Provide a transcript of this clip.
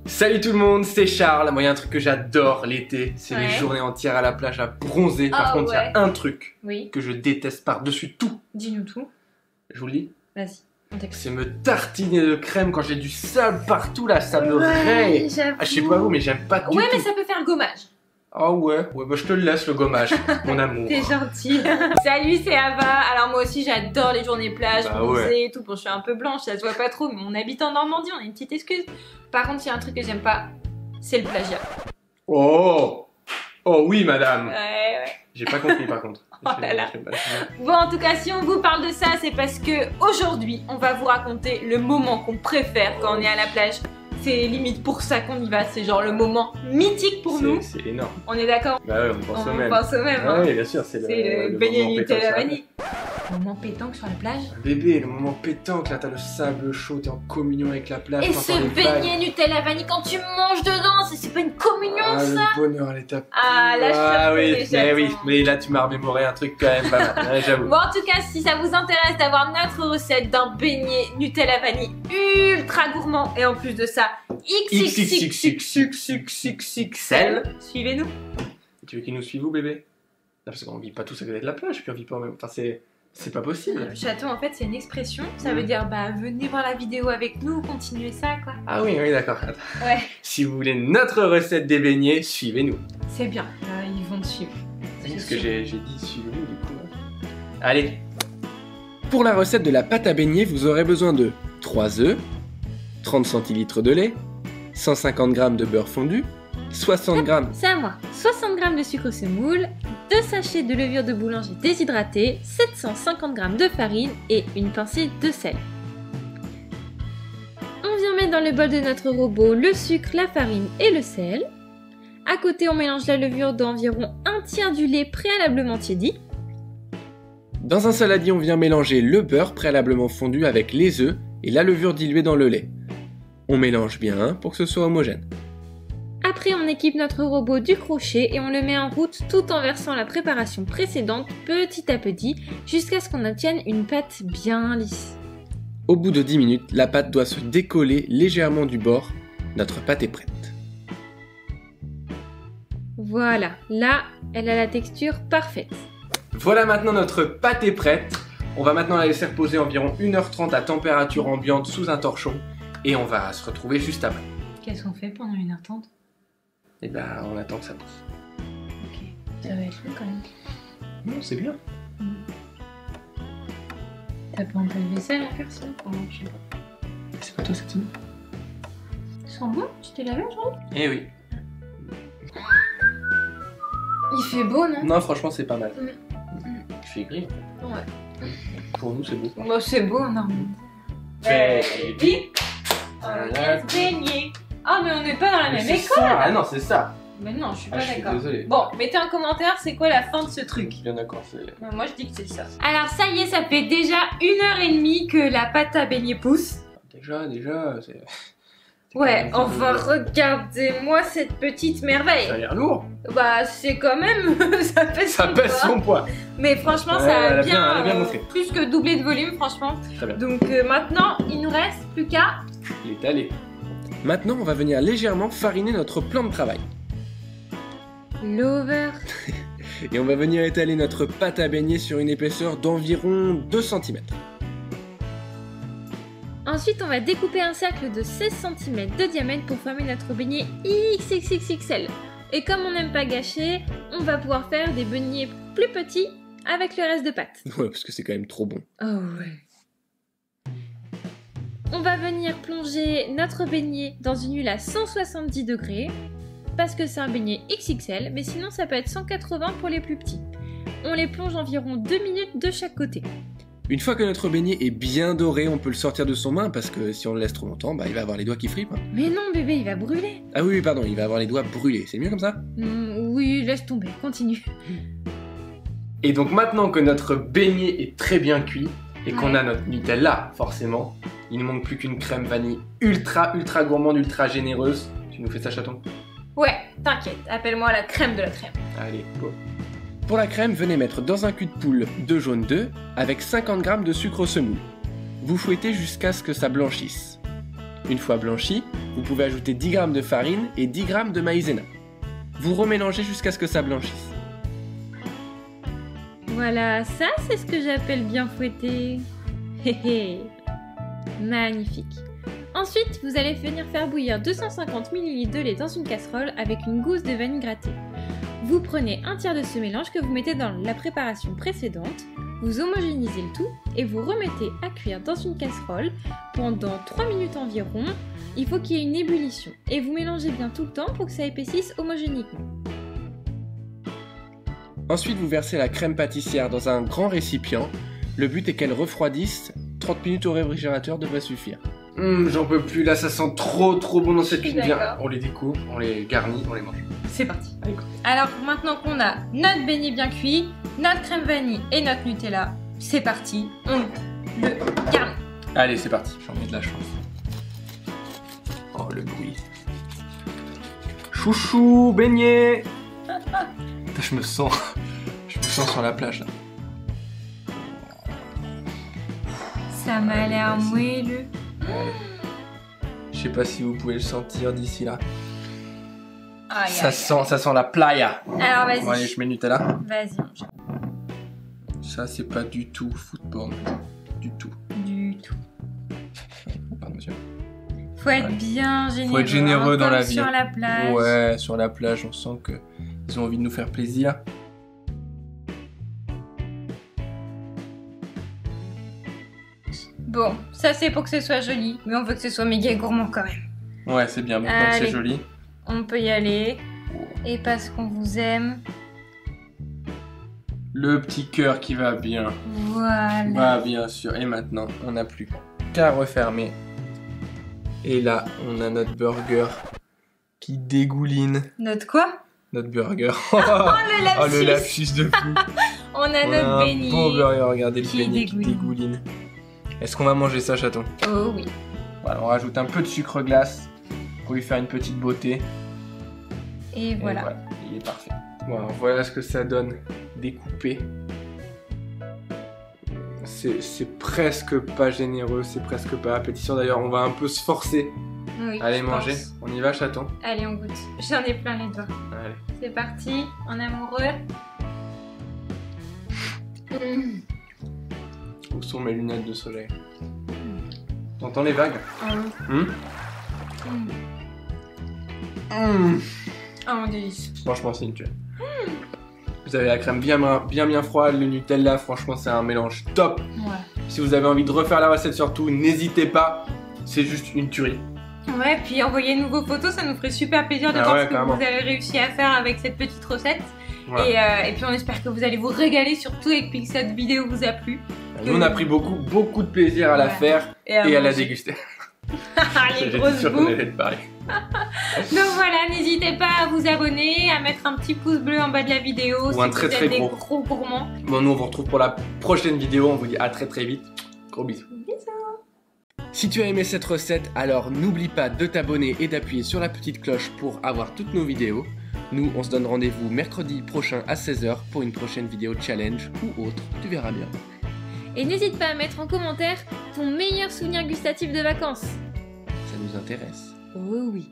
Salut tout le monde, c'est Charles. Moi, il y a un truc que j'adore l'été, c'est les Ouais. journées entières à la plage à bronzer. Par Ah contre, il y ouais. a un truc Oui, que je déteste par-dessus tout. dis-nous tout. Je vous le dis, Vas-y, on t'écoute. c'est me tartiner de crème quand j'ai du sable partout là, ça me raye. j'avoue. Ah, je sais pas vous, mais j'aime pas du Ouais, tout. mais ça peut faire gommage. Ah ouais, bah je te le laisse le gommage, mon amour. T'es gentil. Salut, c'est Ava. Alors moi aussi, j'adore les journées plage, Bah bronzer ouais. et tout. Bon, je suis un peu blanche, ça se voit pas trop, mais on habite en Normandie, on a une petite excuse. Par contre, il y a un truc que j'aime pas, c'est le plagiat. Oh oui madame. Ouais. J'ai pas compris par contre. Oh là là. J'ai pas- Bon, en tout cas, si on vous parle de ça, c'est parce que aujourd'hui, on va vous raconter le moment qu'on préfère quand on est à la plage. C'est limite pour ça qu'on y va, c'est genre le moment mythique pour nous. C'est énorme. On est d'accord? Bah ouais, on pense au On même. pense au même. Ah hein. oui, bien sûr, c'est C'est le moment beignet pétanque Nutella sur la vanille. Moment pétanque sur la plage. Bébé, le moment pétanque, là t'as le sable chaud, t'es en communion avec la plage. Et t'entends ce les vagues. beignet Nutella vanille, quand tu manges dedans, c'est pas une communion Ah, ça? le bonheur à l'étape. Ah, la Ah oui, chouette, mais j'attends. oui, mais là tu m'as remémoré un truc quand même pas mal, ouais, j'avoue. Bon, en tout cas, si ça vous intéresse d'avoir notre recette d'un beignet Nutella vanille ultra gourmand et en plus de ça, XXXXXXXL. suivez-nous. Tu veux qu'ils nous suivent où, bébé? Non, parce qu'on vit pas tous à côté de la plage, puis on vit pas en même. Enfin, c'est pas possible. Château, en fait, c'est une expression. Ça veut dire, bah, venez voir la vidéo avec nous, continuez ça, quoi. Ah oui, d'accord. Attends. Ouais. Si vous voulez notre recette des beignets, suivez-nous. C'est bien, ils vont te suivre. C'est ce que j'ai dit, suivez-nous du coup. Ouais. Allez. Pour la recette de la pâte à beignets, vous aurez besoin de 3 œufs, 30 centilitres de lait, 150 g de beurre fondu, 60 g. C'est à moi. 60 g de sucre semoule, 2 sachets de levure de boulanger déshydratée, 750 g de farine et une pincée de sel. On vient mettre dans le bol de notre robot le sucre, la farine et le sel. À côté, on mélange la levure d'environ un tiers du lait préalablement tiédi. Dans un saladier, on vient mélanger le beurre préalablement fondu avec les œufs et la levure diluée dans le lait. On mélange bien pour que ce soit homogène. Après, on équipe notre robot du crochet et on le met en route tout en versant la préparation précédente petit à petit jusqu'à ce qu'on obtienne une pâte bien lisse. Au bout de 10 minutes, la pâte doit se décoller légèrement du bord. Notre pâte est prête. Voilà, là, elle a la texture parfaite. Voilà, maintenant notre pâte est prête. On va maintenant la laisser reposer environ 1h30 à température ambiante sous un torchon. Et on va se retrouver juste après. Qu'est-ce qu'on fait pendant 1h30? Et ben, on attend que ça pousse. Ok, ça va être long quand même. Non, c'est bien. T'as pas un peu de vaisselle à faire ça? Je sais pas. C'est pas toi cette semaine? Sans moi? Tu t'es lavé aujourd'hui? Eh oui. Il fait beau, non? Non, franchement, c'est pas mal. Mm. Il fait gris. Ouais. Pour nous, c'est beau. Moi, c'est beau, non? Baby, on laisse baigner. Ah, mais on n'est pas dans la même c'est école! ça. Ah non, c'est ça. Mais non, je suis Ah, pas je suis d'accord. désolé. Bon, mettez en commentaire c'est quoi la fin de ce truc. Bien d'accord, c'est... Moi je dis que c'est ça. Alors ça y est, ça fait déjà 1h30 que la pâte à beignet pousse. Déjà, c'est... Ouais, quand même enfin un petit peu- regardez-moi cette petite Ça a merveille. l'air lourd. Bah c'est quand même, ça pèse Ça son pèse poids. son poids. Mais franchement Ouais, ça elle a a bien bien, gonflé. plus que doublé de volume franchement. Très bien. Donc maintenant il nous reste plus qu'à... Il est allé. Maintenant, on va venir légèrement fariner notre plan de travail. L'over. Et on va venir étaler notre pâte à beignet sur une épaisseur d'environ 2 cm. Ensuite on va découper un cercle de 16 cm de diamètre pour former notre beignet XXXXL. Et comme on n'aime pas gâcher, on va pouvoir faire des beignets plus petits avec le reste de pâte. Ouais, parce que c'est quand même trop bon. Oh ouais. On va venir plonger notre beignet dans une huile à 170 degrés parce que c'est un beignet XXL, mais sinon ça peut être 180 pour les plus petits. On les plonge environ 2 minutes de chaque côté. Une fois que notre beignet est bien doré, on peut le sortir de son bain parce que si on le laisse trop longtemps, bah, il va avoir les doigts qui frippent. Hein. Mais non bébé, il va brûler. Ah oui, pardon, il va avoir les doigts brûlés. C'est mieux comme ça? Oui, laisse tomber, continue. Et donc maintenant que notre beignet est très bien cuit et qu'on a notre Nutella, forcément, il ne manque plus qu'une crème vanille ultra gourmande, ultra généreuse. Tu nous fais ça, chaton? Ouais, t'inquiète, appelle-moi la crème de la crème. Allez, go. Pour la crème, venez mettre dans un cul de poule 2 jaunes d'œufs avec 50 g de sucre semoule. Vous fouettez jusqu'à ce que ça blanchisse. Une fois blanchi, vous pouvez ajouter 10 g de farine et 10 g de maïzena. Vous remélangez jusqu'à ce que ça blanchisse. Voilà, ça c'est ce que j'appelle bien fouetter. Hé hé. Magnifique. Ensuite, vous allez venir faire bouillir 250 ml de lait dans une casserole avec une gousse de vanille grattée. Vous prenez un tiers de ce mélange que vous mettez dans la préparation précédente, vous homogénéisez le tout et vous remettez à cuire dans une casserole pendant 3 minutes environ. Il faut qu'il y ait une ébullition et vous mélangez bien tout le temps pour que ça épaississe homogénéquement. Ensuite, vous versez la crème pâtissière dans un grand récipient. Le but est qu'elle refroidisse. 30 minutes au réfrigérateur devrait suffire. J'en peux plus, là ça sent trop bon dans cette cuisine. Bien, on les découpe, on les garnit, on les mange. C'est parti. Alors maintenant qu'on a notre beignet bien cuit, notre crème vanille et notre Nutella, c'est parti, on le garnit. Allez, c'est parti, j'en ai de la chance. Oh, le bruit. Chouchou, beignet. Je me sens sur la plage là. Ça m'a l'air moelleux. Je sais pas si vous pouvez le sentir d'ici là. Aïe, ça sent la playa. Alors vas-y. Bon, allez, je mets le Nutella. Vas-y. Ça c'est pas du tout food-porn. Du tout. Pardon monsieur. Faut être bien généreux. Faut être généreux dans la vie. Sur la plage. Ouais, sur la plage, on sent que ils ont envie de nous faire plaisir. Bon, ça c'est pour que ce soit joli, mais on veut que ce soit méga gourmand quand même. Ouais, c'est bien, maintenant que c'est joli. On peut y aller. Et parce qu'on vous aime. Le petit cœur qui va bien. Voilà. Bah bien sûr. Et maintenant, on n'a plus qu'à refermer. Et là, on a notre burger qui dégouline. Notre quoi? Notre burger. Oh, le lapsus. Oh, le lapsus de fou. On a notre beignet. Un beau burger, regardez le beignet qui dégouline. Est-ce qu'on va manger ça, chaton? Oh oui. Voilà, on rajoute un peu de sucre glace pour lui faire une petite beauté. Et voilà. Il est parfait. Voilà, voilà ce que ça donne découpé. C'est presque pas généreux, c'est presque pas appétissant. D'ailleurs, on va un peu se forcer à aller manger. On y va, chaton? Allez, on goûte. J'en ai plein les doigts. Allez. C'est parti, en amoureux. Où sont mes lunettes de soleil? T'entends les vagues? Oh, délice. Franchement, c'est une tuerie. Vous avez la crème bien froide, le Nutella, franchement, c'est un mélange top. Ouais. Si vous avez envie de refaire la recette, surtout, n'hésitez pas. C'est juste une tuerie. Ouais, puis envoyez-nous vos photos, ça nous ferait super plaisir de voir ce que vous avez réussi à faire avec cette petite recette. Ouais. Et puis on espère que vous allez vous régaler, surtout et que cette vidéo vous a plu. Nous, on a pris beaucoup de plaisir à la faire et à la déguster. Les grosses bouts. Donc voilà, n'hésitez pas à vous abonner, à mettre un petit pouce bleu en bas de la vidéo ou un très des gros gourmands. Bon, nous on vous retrouve pour la prochaine vidéo, on vous dit à très vite. Gros bisous. Si tu as aimé cette recette, alors n'oublie pas de t'abonner et d'appuyer sur la petite cloche pour avoir toutes nos vidéos. Nous, on se donne rendez-vous mercredi prochain à 16 h pour une prochaine vidéo challenge ou autre, tu verras bien. Et n'hésite pas à mettre en commentaire ton meilleur souvenir gustatif de vacances. Ça nous intéresse. Oh oui.